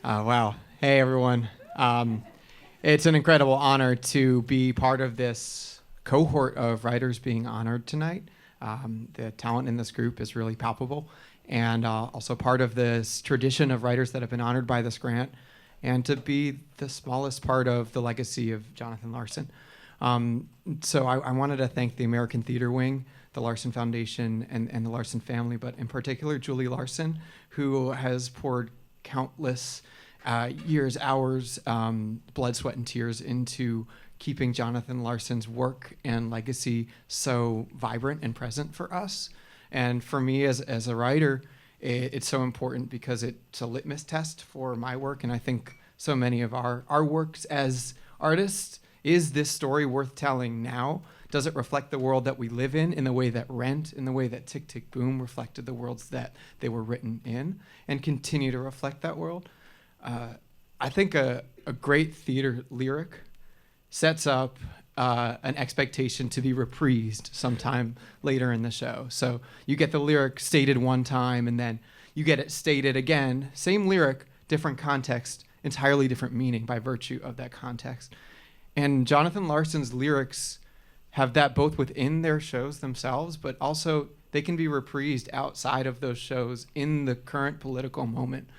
Wow. Hey, everyone. It's an incredible honor to be part of this cohort of writers being honored tonight. The talent in this group is really palpable, and also part of this tradition of writers that have been honored by this grant, and to be the smallest part of the legacy of Jonathan Larson. So I wanted to thank the American Theater Wing, the Larson Foundation, and the Larson family, but in particular Julie Larson, who has poured countless years, hours, blood, sweat, and tears into keeping Jonathan Larson's work and legacy so vibrant and present for us. And for me as a writer, it's so important because it's a litmus test for my work, and I think so many of our works as artists. Is this story worth telling now? Does it reflect the world that we live in the way that Rent, in the way that Tick, Tick, Boom reflected the worlds that they were written in, and continue to reflect that world? I think a great theater lyric sets up an expectation to be reprised sometime later in the show. So you get the lyric stated one time, and then you get it stated again, same lyric, different context, entirely different meaning by virtue of that context. And Jonathan Larson's lyrics have that both within their shows themselves, but also they can be reprised outside of those shows in the current political moment.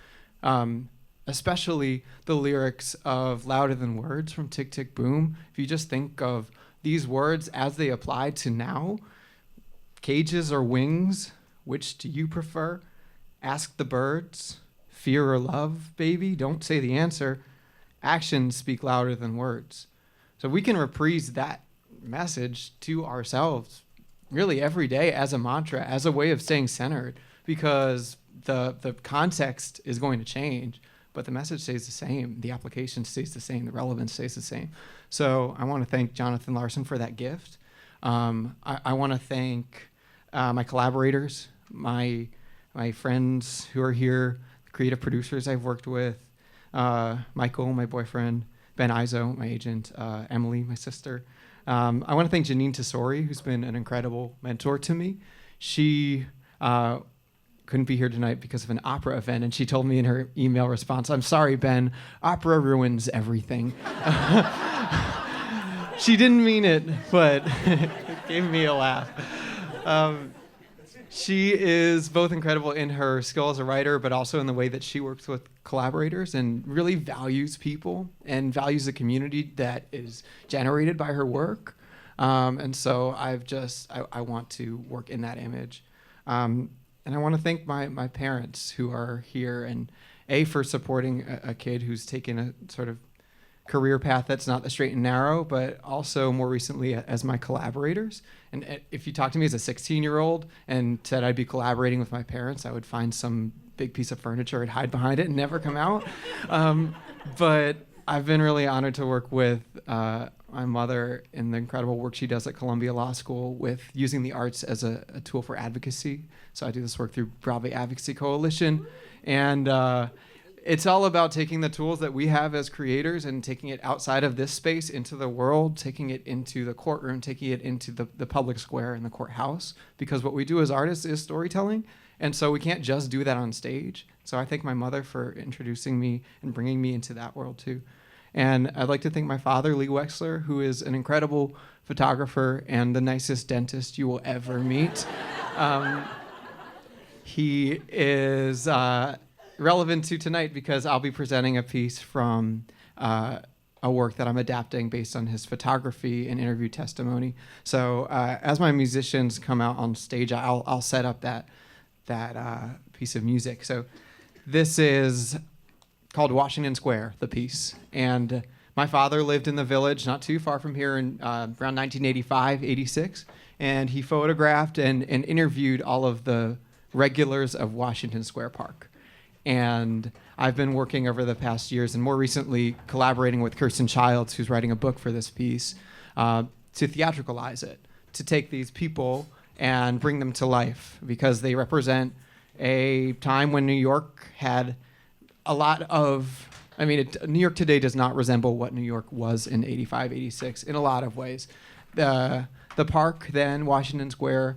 Especially the lyrics of Louder Than Words from Tick, Tick, Boom. If you just think of these words as they apply to now, cages or wings, which do you prefer? Ask the birds, fear or love, baby, don't say the answer. Actions speak louder than words. So we can reprise that message to ourselves really every day as a mantra, as a way of staying centered, because the context is going to change, but the message stays the same, the application stays the same, the relevance stays the same. So I want to thank Jonathan Larson for that gift. I want to thank my collaborators, my friends who are here, the creative producers I've worked with, Michael, my boyfriend, Ben Izo, my agent, Emily, my sister. I want to thank Janine Tesori, who's been an incredible mentor to me. She couldn't be here tonight because of an opera event, and she told me in her email response, "I'm sorry, Ben, opera ruins everything." She didn't mean it, but it gave me a laugh. She is both incredible in her skill as a writer, but also in the way that she works with collaborators and really values people and values the community that is generated by her work. And so I want to work in that image. And I want to thank my parents who are here, and for supporting a kid who's taken a sort of career path that's not the straight and narrow, but also more recently as my collaborators. And if you talk to me as a 16-year-old and said I'd be collaborating with my parents, I would find some big piece of furniture and hide behind it and never come out. But I've been really honored to work with my mother in the incredible work she does at Columbia Law School with using the arts as a tool for advocacy. So I do this work through Broadway Advocacy Coalition. And it's all about taking the tools that we have as creators and taking it outside of this space into the world, taking it into the courtroom, taking it into the public square and the courthouse, because what we do as artists is storytelling, and so we can't just do that on stage. So I thank my mother for introducing me and bringing me into that world too. And I'd like to thank my father, Lee Wexler, who is an incredible photographer and the nicest dentist you will ever meet. He is relevant to tonight because I'll be presenting a piece from a work that I'm adapting based on his photography and interview testimony. So as my musicians come out on stage, I'll set up that piece of music. So this is called Washington Square, the piece. And my father lived in the village not too far from here in around 1985, 86. And he photographed and interviewed all of the regulars of Washington Square Park. And I've been working over the past years and more recently collaborating with Kirsten Childs, who's writing a book for this piece, to theatricalize it, to take these people and bring them to life, because they represent a time when New York had a lot of, New York today does not resemble what New York was in 85, 86 in a lot of ways. The park then, Washington Square,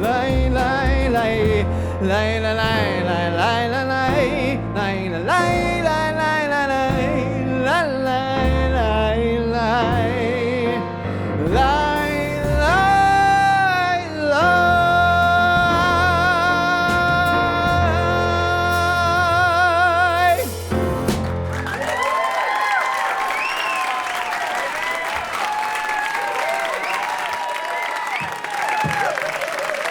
lay, lay, lay, lay, lay, lay, lay, lay, lay, lay,